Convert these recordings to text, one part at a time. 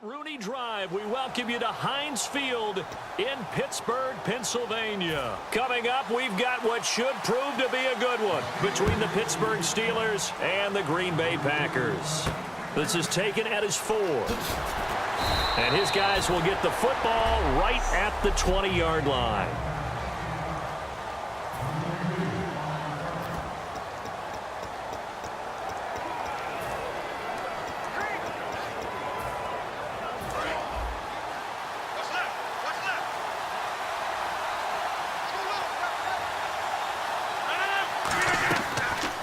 Rooney Drive, we welcome you to Heinz Field in Pittsburgh, Pennsylvania. Coming up, we've got what should prove to be a good one between the Pittsburgh Steelers and the Green Bay Packers. This is taken at his 4. And his guys will get the football right at the 20-yard line.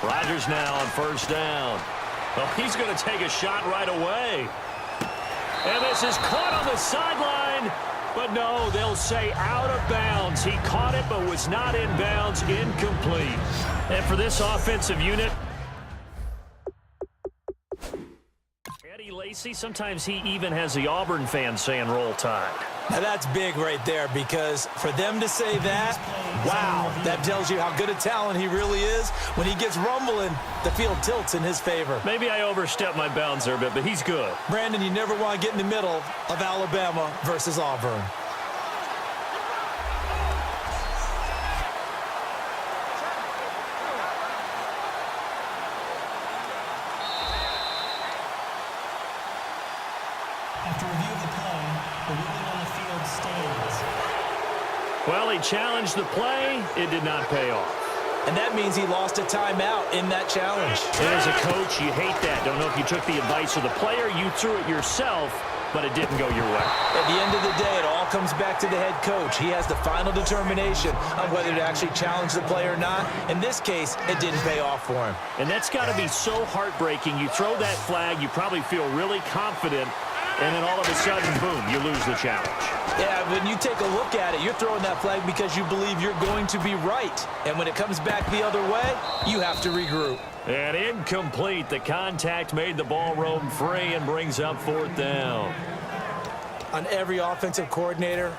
Rodgers now on first down. Oh, he's going to take a shot right away. And this is caught on the sideline. But no, they'll say out of bounds. He caught it but was not in bounds. Incomplete. And for this offensive unit, Eddie Lacy, sometimes he even has the Auburn fans saying roll tide. Now that's big right there, because for them to say that, wow, that tells you how good a talent he really is. When he gets rumbling, the field tilts in his favor. Maybe I overstepped my bounds there a bit, but he's good. Brandon, you never want to get in the middle of Alabama versus Auburn. After review of the play, the ruling on the field stands. Well, he challenged the play. It did not pay off. And that means he lost a timeout in that challenge. And as a coach, you hate that. Don't know if you took the advice of the player. You threw it yourself, but it didn't go your way. At the end of the day, it all comes back to the head coach. He has the final determination on whether to actually challenge the play or not. In this case, it didn't pay off for him. And that's got to be so heartbreaking. You throw that flag, you probably feel really confident, and then all of a sudden, boom, you lose the challenge. Yeah, when you take a look at it, you're throwing that flag because you believe you're going to be right. And when it comes back the other way, you have to regroup. And incomplete. The contact made the ball roam free and brings up 4th down. On every offensive coordinator,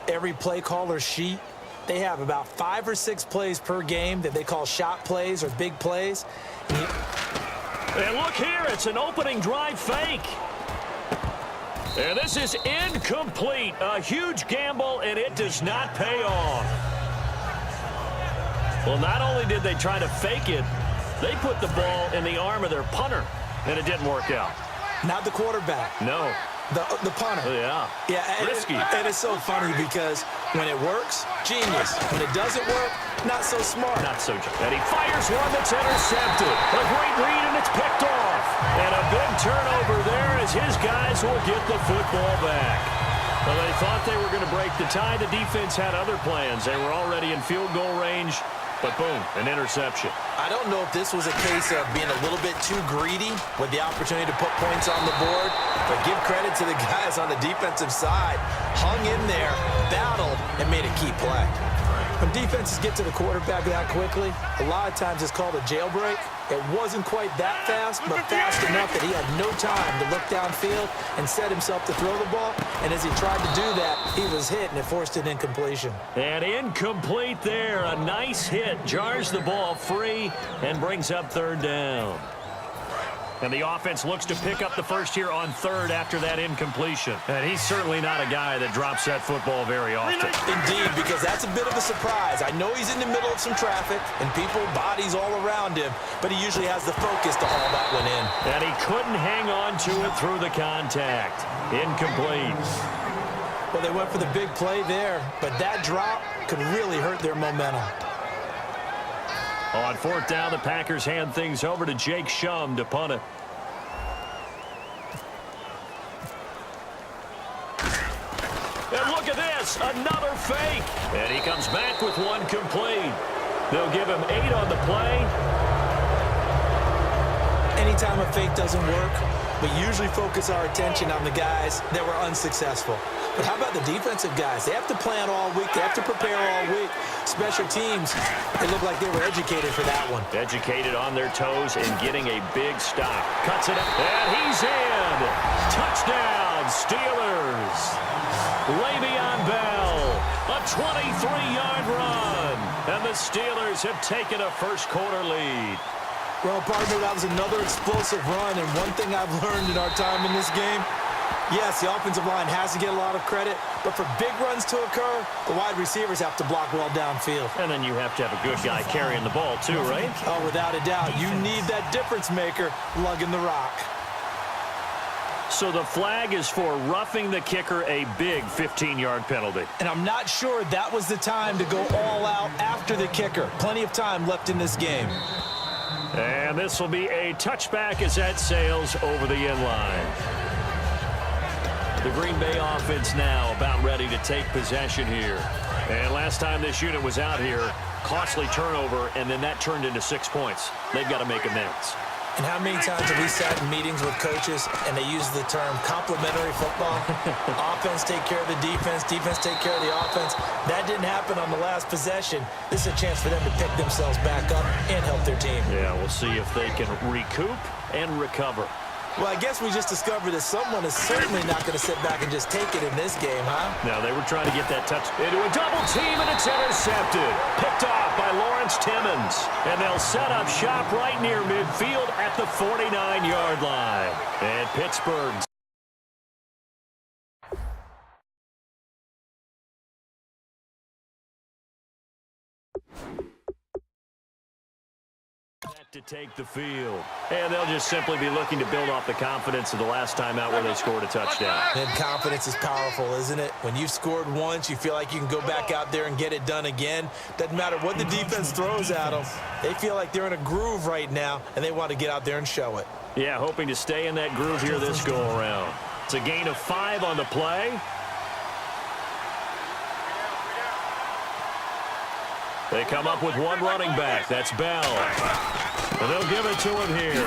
every play caller sheet, they have about 5 or 6 plays per game that they call shot plays or big plays. And look here, it's an opening drive fake. And this is incomplete. A huge gamble, and it does not pay off. Well, not only did they try to fake it, they put the ball in the arm of their punter, and it didn't work out. Not the quarterback. No. The punter. Yeah. Yeah, risky. And it's so funny because when it works, genius. When it doesn't work, not so smart. Not so genius. And he fires one that's intercepted. A great read, and it's picked off. And a big turnover there as his guys will get the football back. Well, they thought they were going to break the tie. The defense had other plans. They were already in field goal range. But boom, an interception. I don't know if this was a case of being a little bit too greedy with the opportunity to put points on the board, but give credit to the guys on the defensive side. Hung in there, battled, and made a key play. When defenses get to the quarterback that quickly, a lot of times it's called a jailbreak. It wasn't quite that fast, but fast enough that he had no time to look downfield and set himself to throw the ball. And as he tried to do that, he was hit, and it forced an incompletion. And incomplete there. A nice hit. Jars the ball free and brings up 3rd down. And the offense looks to pick up the first here on 3rd after that incompletion. And he's certainly not a guy that drops that football very often. Indeed, because that's a bit of a surprise. I know he's in the middle of some traffic and people, bodies all around him, but he usually has the focus to haul that one in. And he couldn't hang on to it through the contact. Incomplete. Well, they went for the big play there, but that drop could really hurt their momentum. On 4th down, the Packers hand things over to Jake Shum to punt it. And look at this, another fake. And he comes back with one complete. They'll give him 8 on the play. Anytime a fake doesn't work, we usually focus our attention on the guys that were unsuccessful. But how about the defensive guys? They have to plan all week. They have to prepare all week. Special teams, they look like they were educated for that one. Educated on their toes and getting a big stop. Cuts it up, and he's in. Touchdown, Steelers. Le'Veon Bell, a 23-yard run. And the Steelers have taken a first-quarter lead. Well, partner, that was another explosive run, and one thing I've learned in our time in this game, Yes, the offensive line has to get a lot of credit, but for big runs to occur, the wide receivers have to block well downfield. And then you have to have a good guy carrying the ball too, right? Oh, without a doubt. You need that difference maker lugging the rock. So the flag is for roughing the kicker, a big 15-yard penalty. And I'm not sure that was the time to go all out after the kicker. Plenty of time left in this game. And this will be a touchback as that sails over the end line. The Green Bay offense now about ready to take possession here. And last time this unit was out here, costly turnover, and then that turned into 6 points. They've got to make amends. And how many times have we sat in meetings with coaches and they use the term complementary football? Offense take care of the defense, defense take care of the offense. That didn't happen on the last possession. This is a chance for them to pick themselves back up and help their team. Yeah, we'll see if they can recoup and recover. Well, I guess we just discovered that someone is certainly not going to sit back and just take it in this game, huh? Now, they were trying to get that touch into a double team, and it's intercepted. Picked off by Lawrence Timmons. And they'll set up shop right near midfield at the 49-yard line. And Pittsburgh to take the field. And they'll just simply be looking to build off the confidence of the last time out where they scored a touchdown. And confidence is powerful, isn't it? When you've scored once, you feel like you can go back out there and get it done again. Doesn't matter what the defense throws at them. They feel like they're in a groove right now, and they want to get out there and show it. Yeah, hoping to stay in that groove here this go-around. It's a gain of 5 on the play. They come up with one running back. That's Bell. And they'll give it to him here.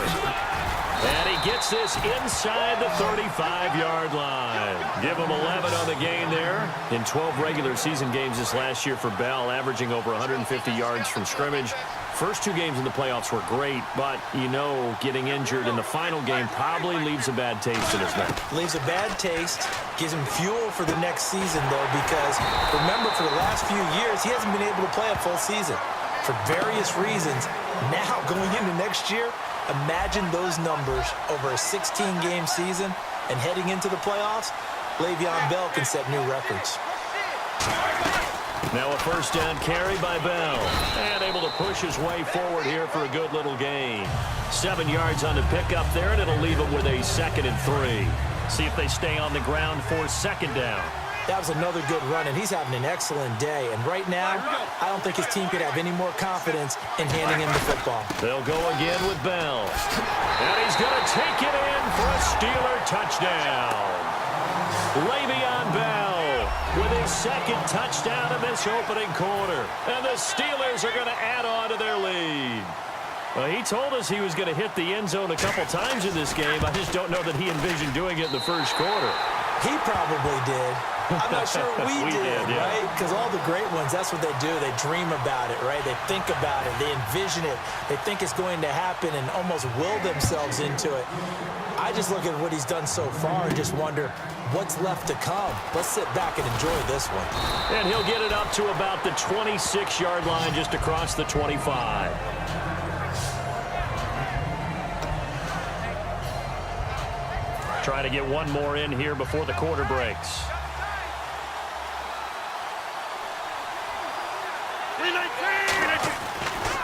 And he gets this inside the 35-yard line. Give him 11 on the gain there. In 12 regular season games this last year for Bell, averaging over 150 yards from scrimmage. First 2 games in the playoffs were great, but, you know, getting injured in the final game probably leaves a bad taste in his mouth. Leaves a bad taste, gives him fuel for the next season, though, because remember, for the last few years, he hasn't been able to play a full season for various reasons. Now, going into next year, imagine those numbers over a 16-game season and heading into the playoffs. Le'Veon Bell can set new records. Now a first down carry by Bell. And able to push his way forward here for a good little gain. 7 yards on the pickup there, and it'll leave him with a 2nd and 3. See if they stay on the ground for 2nd down. That was another good run, and he's having an excellent day. And right now, I don't think his team could have any more confidence in handing him the football. They'll go again with Bell. And he's going to take it in for a Steeler touchdown. Le'Veon Bell with his 2nd touchdown in this opening quarter. And the Steelers are going to add on to their lead. He told us he was going to hit the end zone a couple times in this game. I just don't know that he envisioned doing it in the first quarter. He probably did. I'm not sure we did, yeah. right? Because all the great ones, that's what they do. They dream about it, right? They think about it. They envision it. They think it's going to happen and almost will themselves into it. I just look at what he's done so far and just wonder what's left to come. Let's sit back and enjoy this one. And he'll get it up to about the 26-yard line, just across the 25. Trying to get one more in here before the quarter breaks.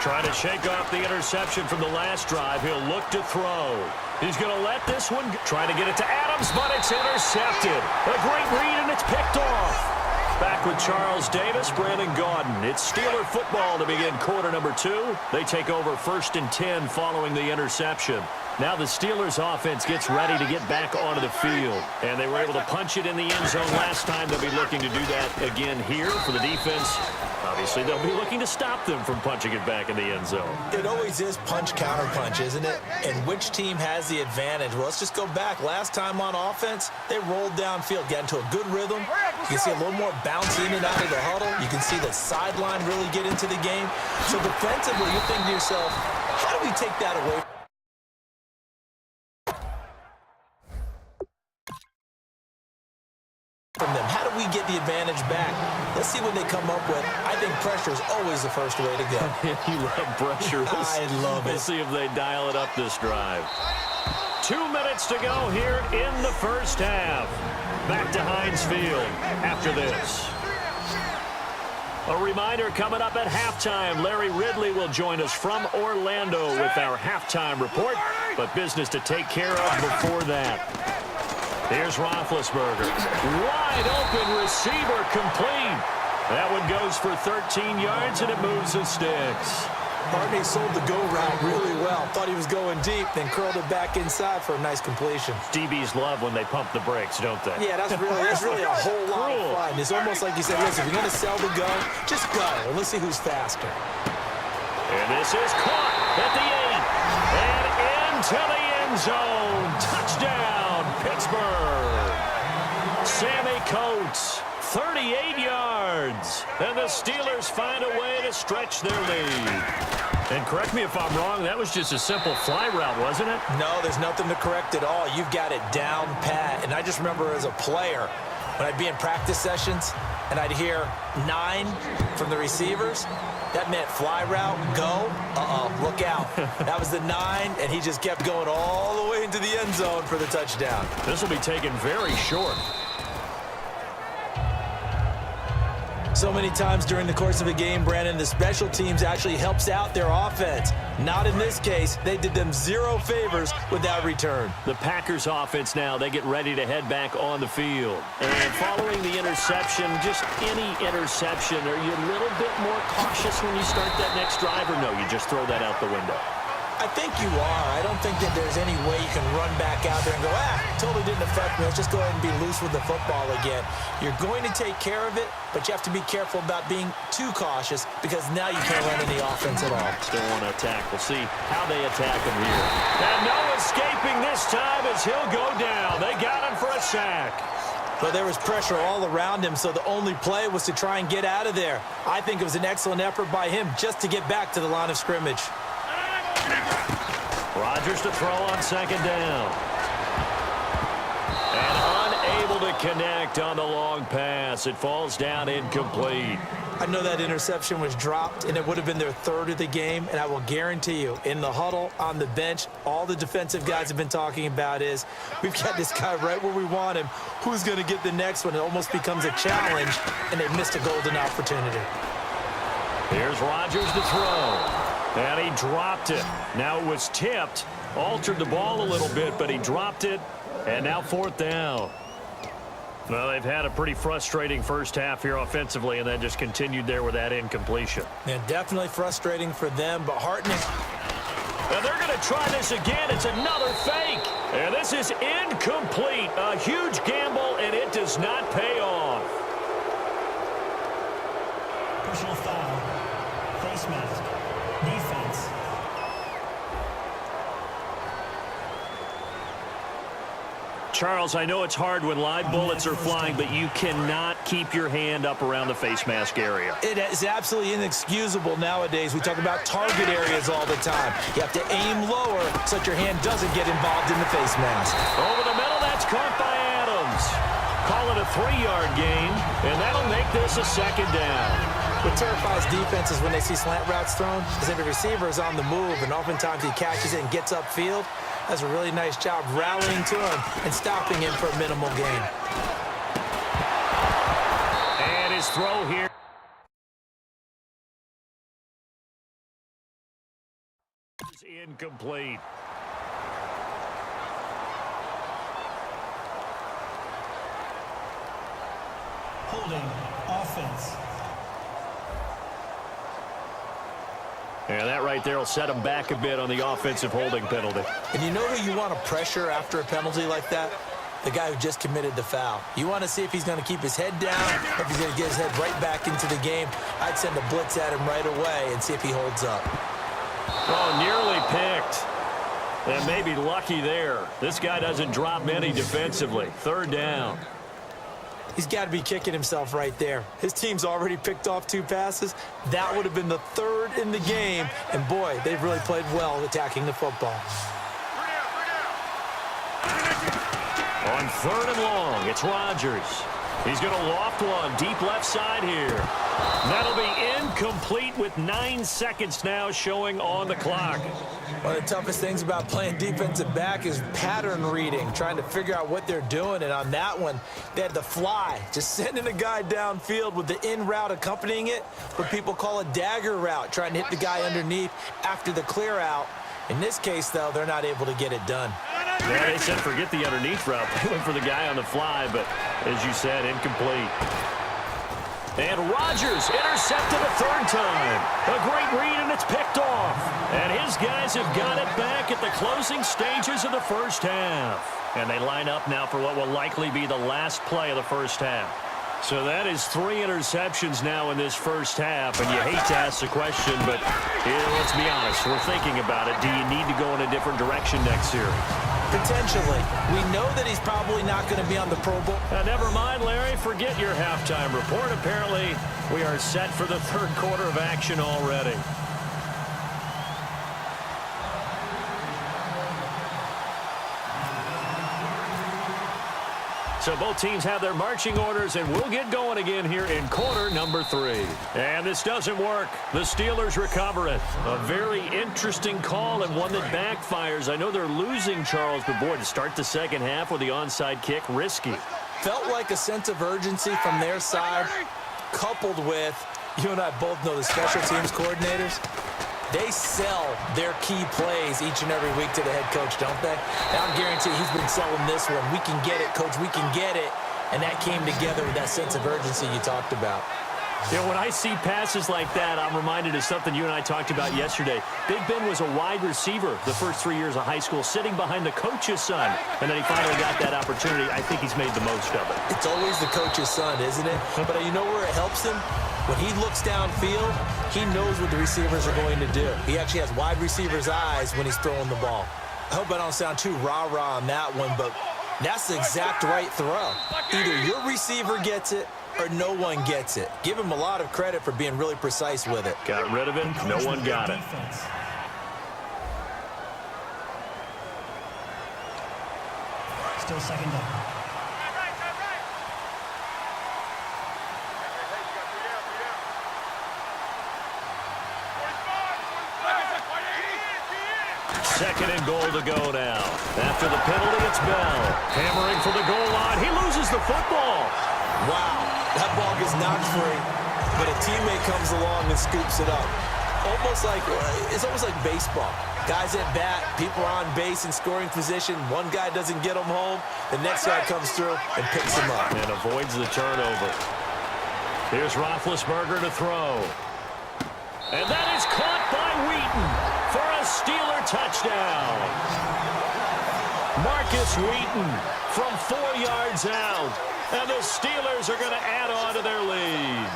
Trying to shake off the interception from the last drive. He'll look to throw. He's going to let this one go. Trying to get it to Adams, but it's intercepted. A great read, and it's picked off. Back with Charles Davis, Brandon Gaudin. It's Steeler football to begin quarter number 2. They take over 1st and 10 following the interception. Now the Steelers offense gets ready to get back onto the field. And they were able to punch it in the end zone last time. They'll be looking to do that again here for the defense. Obviously, they'll be looking to stop them from punching it back in the end zone. It always is punch, counter punch, isn't it? And which team has the advantage? Well, let's just go back. Last time on offense, they rolled downfield, got into a good rhythm. You can see a little more bounce in and out of the huddle. You can see the sideline really get into the game. So defensively, you think to yourself, how do we take that away from them? How do we get the advantage back? Let's see what they come up with. I think pressure is always the first way to go. You love pressure. I love it. We'll see if they dial it up this drive. 2 minutes minutes to go here in the first half. Back to Heinz Field after this. A reminder, coming up at halftime, Larry Ridley will join us from Orlando with our halftime report, but business to take care of before that. Here's Roethlisberger. Wide open receiver complete. That one goes for 13 yards, and it moves the sticks. Barney sold the go route really well. Thought he was going deep, then curled it back inside for a nice completion. DBs love when they pump the brakes, don't they? Yeah, that's really a whole lot of fun. It's almost like you said, listen, if you're going to sell the go, just go, and let's see who's faster. And this is caught at the 8. And into the end zone. Touchdown, Pittsburgh. Sammy Coates, 38 yards. And the Steelers find a way to stretch their lead. And correct me if I'm wrong, that was just a simple fly route, wasn't it? No, there's nothing to correct at all. You've got it down pat. And I just remember as a player, when I'd be in practice sessions and I'd hear 9 from the receivers, that meant fly route, go, look out. That was the 9, and he just kept going all the way into the end zone for the touchdown. This will be taken very short. So many times during the course of a game, Brandon, the special teams actually helps out their offense. Not in this case. They did them 0 favors with that return. The Packers offense now, they get ready to head back on the field. And following the interception, just any interception, are you a little bit more cautious when you start that next drive, or no, you just throw that out the window? I think you are. I don't think that there's any way you can run back out there and go, totally didn't affect me. Let's just go ahead and be loose with the football again. You're going to take care of it, but you have to be careful about being too cautious because now you can't run any offense at all. Still want to attack. We'll see how they attack him here. And no escaping this time as he'll go down. They got him for a sack. But there was pressure all around him, so the only play was to try and get out of there. I think it was an excellent effort by him just to get back to the line of scrimmage. Rodgers to throw on second down. And unable to connect on the long pass. It falls down incomplete. I know that interception was dropped, and it would have been their 3rd of the game, and I will guarantee you, in the huddle, on the bench, all the defensive guys have been talking about is, we've got this guy right where we want him. Who's going to get the next one? It almost becomes a challenge, and they missed a golden opportunity. Here's Rodgers to throw. And he dropped it. Now it was tipped. Altered the ball a little bit, but he dropped it. And now 4th down. Well, they've had a pretty frustrating first half here offensively, and then just continued there with that incompletion. Yeah, definitely frustrating for them, but heartening. And they're going to try this again. It's another fake. And this is incomplete. A huge gamble, and it does not pay off. Personal foul. Face mask. Defense. Charles, I know it's hard when live bullets are flying, but you cannot keep your hand up around the face mask area. It is absolutely inexcusable nowadays. We talk about target areas all the time. You have to aim lower so that your hand doesn't get involved in the face mask. Over the middle, that's caught by Adams. Call it a 3-yard gain, and that'll make this a second down. What terrifies defenses when they see slant routes thrown is that the receiver is on the move, and oftentimes he catches it and gets upfield. Does a really nice job rallying to him and stopping him for a minimal gain. And his throw here. Is incomplete. Holding. Offense. Yeah, that right there will set him back a bit on the offensive holding penalty. And you know who you want to pressure after a penalty like that? The guy who just committed the foul. You want to see if he's going to keep his head down, if he's going to get his head right back into the game. I'd send a blitz at him right away and see if he holds up. Oh, nearly picked. And maybe lucky there. This guy doesn't drop many defensively. 3rd down. He's got to be kicking himself right there. His team's already picked off 2 passes. That would have been the 3rd in the game. And, boy, they've really played well attacking the football. On 3rd and long, it's Rodgers. He's going to loft one deep left side here. That'll be incomplete with 9 seconds now showing on the clock. One of the toughest things about playing defensive back is pattern reading, trying to figure out what they're doing. And on that one, they had the fly, just sending a guy downfield with the in route accompanying it, what people call a dagger route, trying to hit the guy underneath after the clear out. In this case, though, they're not able to get it done. Yeah, they said forget the underneath route. They went for the guy on the fly, but as you said, incomplete. And Rodgers intercepted a third time. A great read, and it's picked off. And his guys have got it back at the closing stages of the first half. And they line up now for what will likely be the last play of the first half. So that is 3 interceptions now in this first half, and you hate to ask the question, but let's be honest, we're thinking about it. Do you need to go in a different direction next series? Potentially. We know that he's probably not going to be on the Pro Bowl. Never mind, Larry. Forget your halftime report. Apparently, we are set for the third quarter of action already. So both teams have their marching orders, and we'll get going again here in quarter number 3. And this doesn't work. The Steelers recover it. A very interesting call and one that backfires. I know they're losing, Charles, but boy, to start the second half with the onside kick, risky. Felt like a sense of urgency from their side, coupled with, you and I both know the special teams coordinators. They sell their key plays each and every week to the head coach, don't they? And I'm guaranteed he's been selling this one. We can get it, coach. We can get it. And that came together with that sense of urgency you talked about. You know, when I see passes like that, I'm reminded of something you and I talked about yesterday. Big Ben was a wide receiver the first 3 years of high school, sitting behind the coach's son. And then he finally got that opportunity. I think he's made the most of it. It's always the coach's son, isn't it? But you know where it helps him? When he looks downfield, he knows what the receivers are going to do. He actually has wide receivers' eyes when he's throwing the ball. I hope I don't sound too rah-rah on that one, but that's the exact right throw. Either your receiver gets it or no one gets it. Give him a lot of credit for being really precise with it. Got rid of it. No one got it. Still second down. Second and goal to go now. After the penalty, it's Bell. Hammering for the goal line. He loses the football. Wow, that ball gets knocked free, but a teammate comes along and scoops it up. It's almost like baseball. Guys at bat, people are on base in scoring position. One guy doesn't get them home. The next guy comes through and picks him up. And avoids the turnover. Here's Roethlisberger to throw. And that is caught by Wheaton for a Steeler touchdown. Marcus Wheaton from 4 yards out. And the Steelers are going to add on to their lead.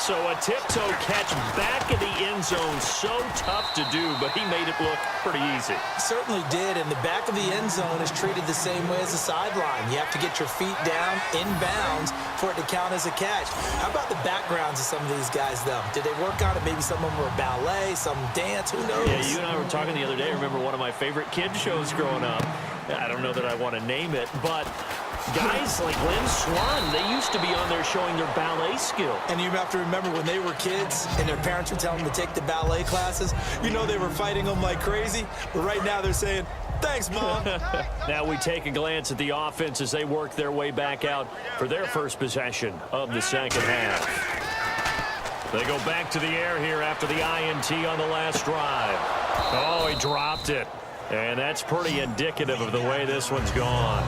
So a tiptoe catch back in the end zone, so tough to do, but he made it look pretty easy. Certainly did, and the back of the end zone is treated the same way as the sideline. You have to get your feet down, inbounds, for it to count as a catch. How about the backgrounds of some of these guys, though? Did they work on it? Maybe some of them were ballet, some dance, who knows? Yeah, you and I were talking the other day. I remember one of my favorite kid shows growing up. I don't know that I want to name it, but guys like Lynn Swann, they used to be on there showing their ballet skill. And you have to remember when they were kids and their parents were telling them to take the ballet classes, you know they were fighting them like crazy. But right now they're saying, thanks, Mom. Now we take a glance at the offense as they work their way back out for their first possession of the second half. They go back to the air here after the INT on the last drive. Oh, he dropped it. And that's pretty indicative of the way this one's gone.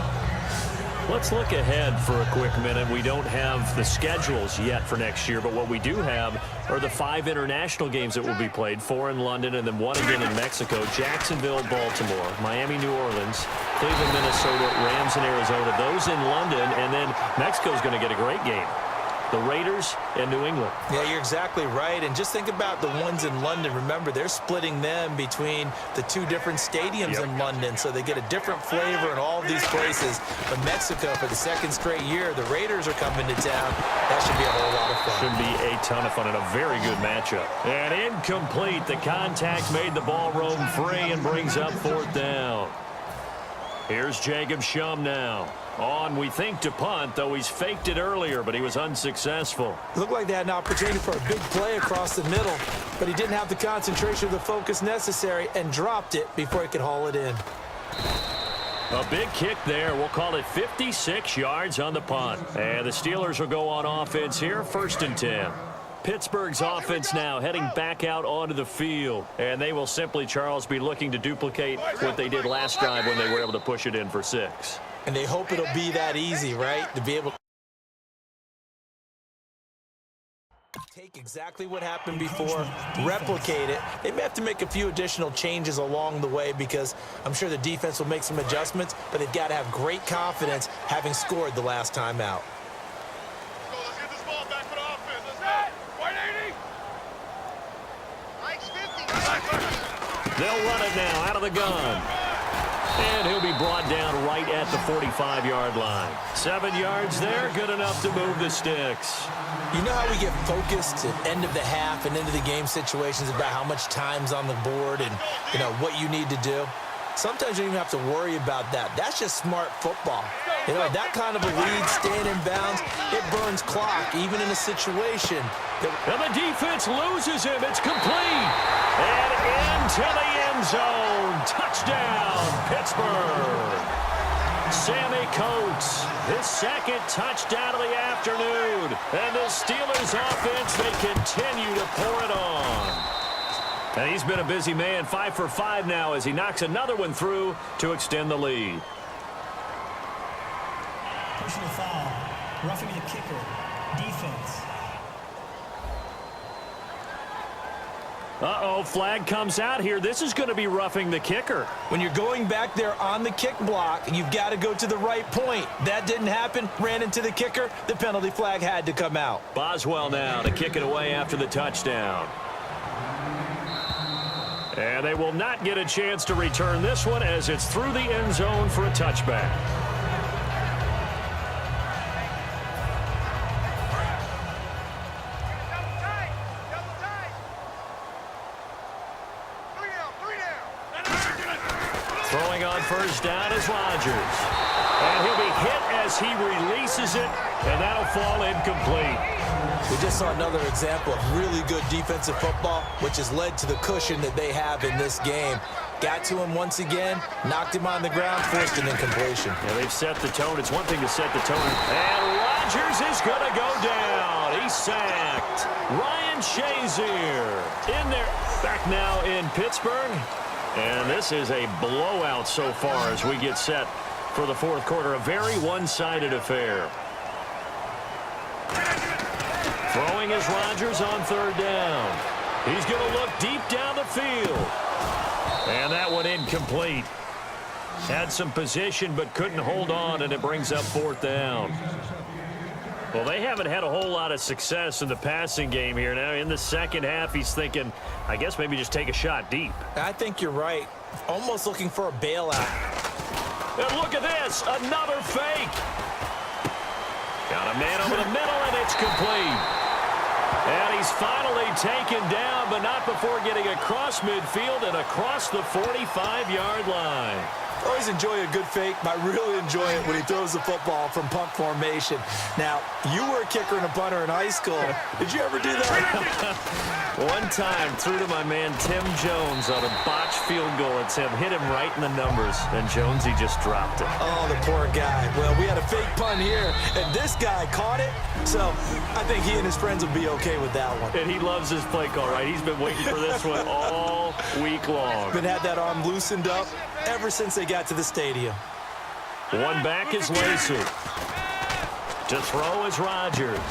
Let's look ahead for a quick minute. We don't have the schedules yet for next year, but what we do have are the 5 international games that will be played, 4 in London and then 1 again in Mexico. Jacksonville, Baltimore, Miami, New Orleans, Cleveland, Minnesota, Rams, and Arizona. Those in London, and then Mexico's going to get a great game. The Raiders and New England. Yeah, you're exactly right. And just think about the ones in London. Remember, they're splitting them between the 2 different stadiums in London, so they get a different flavor in all of these places. But Mexico, for the 2nd straight year, the Raiders are coming to town. That should be a whole lot of fun. Should be a ton of fun and a very good matchup. And incomplete. The contact made the ball roam free and brings up 4th down. Here's Jacob Shum now. On, we think, to punt, though he's faked it earlier, but he was unsuccessful. It looked like they had an opportunity for a big play across the middle, but he didn't have the concentration or the focus necessary and dropped it before he could haul it in. A big kick there. We'll call it 56 yards on the punt. And the Steelers will go on offense here, 1st and 10. Pittsburgh's offense now heading back out onto the field. And they will simply, Charles, be looking to duplicate what they did last drive when they were able to push it in for 6. And they hope it'll be that easy, right? To be able to take exactly what happened before, replicate it. They may have to make a few additional changes along the way because I'm sure the defense will make some adjustments, but they've got to have great confidence having scored the last time out. Let's get this ball back for the offense. Let's go. 180. Mike's 50. They'll run it now out of the gun. And he'll be brought down right at the 45-yard line. 7 yards there, good enough to move the sticks. You know how we get focused at end of the half and into the game situations about how much time's on the board and, you know, what you need to do? Sometimes you don't even have to worry about that. That's just smart football. You know, that kind of a lead, staying in bounds, it burns clock, even in a situation. And the defense loses him. It's complete. And into the end zone. Touchdown, Pittsburgh. Sammy Coates, his 2nd touchdown of the afternoon. And the Steelers offense, they continue to pour it on. And he's been a busy man, 5 for 5 now as he knocks another one through to extend the lead. Personal foul. Roughing the kicker. Defense. Uh-oh, flag comes out here. This is going to be roughing the kicker. When you're going back there on the kick block, you've got to go to the right point. That didn't happen. Ran into the kicker. The penalty flag had to come out. Boswell now to kick it away after the touchdown. And they will not get a chance to return this one as it's through the end zone for a touchback. Throwing on first down is Rodgers. And he'll be hit as he releases it, and that'll fall incomplete. We just saw another example of really good defensive football, which has led to the cushion that they have in this game. Got to him once again, knocked him on the ground, forced an incompletion. Yeah, they've set the tone. It's one thing to set the tone. And Rodgers is going to go down. He's sacked. Ryan Shazier in there. Back now in Pittsburgh. And this is a blowout so far as we get set for the 4th quarter. A very one-sided affair. Throwing is Rodgers on 3rd down. He's going to look deep down the field. And that one incomplete. Had some position but couldn't hold on, and it brings up 4th down. Well, they haven't had a whole lot of success in the passing game here. Now, in the second half, he's thinking, I guess maybe just take a shot deep. I think you're right. Almost looking for a bailout. And look at this, another fake. Got a man over the middle, and it's complete. And he's finally taken down, but not before getting across midfield and across the 45-yard line. Always enjoy a good fake, but I really enjoy it when he throws the football from punt formation. Now, you were a kicker and a punter in high school. Did you ever do that? One time, threw to my man Tim Jones on a botched field goal. It's him, hit him right in the numbers, and Jones, he just dropped it. Oh, the poor guy. Well, we had a fake punt here, and this guy caught it, so I think he and his friends will be okay with that one. And he loves his play call, right? He's been waiting for this one all week long. Been had that arm loosened up ever since they got to the stadium. One back is Lacy. To throw is Rodgers.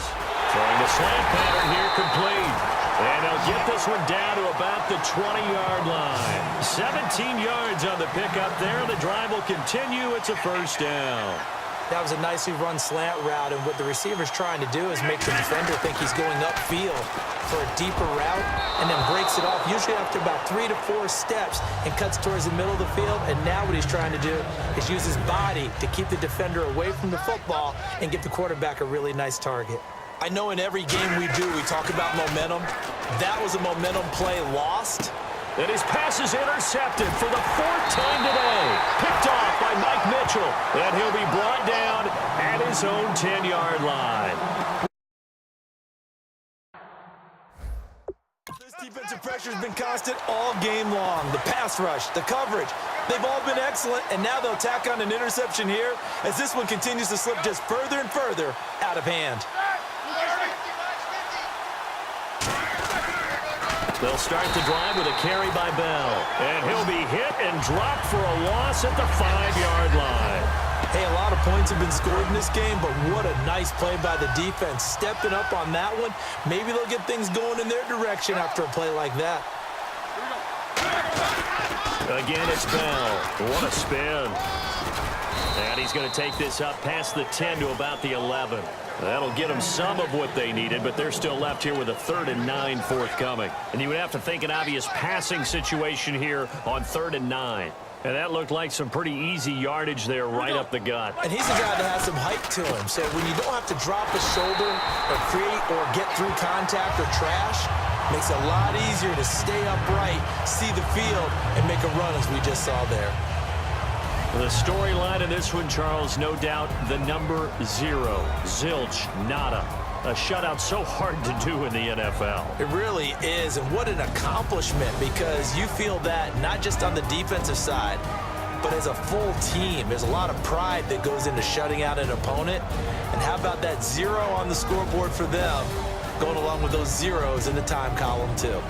Throwing the slant pattern here complete. And they'll get this one down to about the 20-yard line. 17 yards on the pickup there. The drive will continue. It's a 1st down. That was a nicely run slant route, and what the receiver's trying to do is make the defender think he's going upfield for a deeper route and then breaks it off, usually after about 3 to 4 steps, and cuts towards the middle of the field. And now what he's trying to do is use his body to keep the defender away from the football and give the quarterback a really nice target. I know in every game we do, we talk about momentum. That was a momentum play lost. And his pass is intercepted for the 4th time today. Picked off by Mike Mitchell. And he'll be brought down its own 10-yard line. This defensive pressure has been constant all game long. The pass rush, the coverage, they've all been excellent, and now they'll tack on an interception here as this one continues to slip just further and further out of hand. They'll start the drive with a carry by Bell. And he'll be hit and dropped for a loss at the 5-yard line. Hey, a lot of points have been scored in this game, but what a nice play by the defense. Stepping up on that one. Maybe they'll get things going in their direction after a play like that. Again, it's Bell. What a spin. And he's going to take this up past the 10 to about the 11. That'll get them some of what they needed, but they're still left here with a 3rd and 9 forthcoming. And you would have to think an obvious passing situation here on 3rd and 9. And that looked like some pretty easy yardage there right up the gut. And he's a guy that has some height to him. So when you don't have to drop a shoulder or create or get through contact or trash, makes it a lot easier to stay upright, see the field, and make a run as we just saw there. The storyline in this one, Charles, no doubt the number 0. Zilch, nada. A shutout so hard to do in the NFL. It really is, and what an accomplishment, because you feel that not just on the defensive side, but as a full team. There's a lot of pride that goes into shutting out an opponent. And how about that 0 on the scoreboard for them, going along with those zeros in the time column too.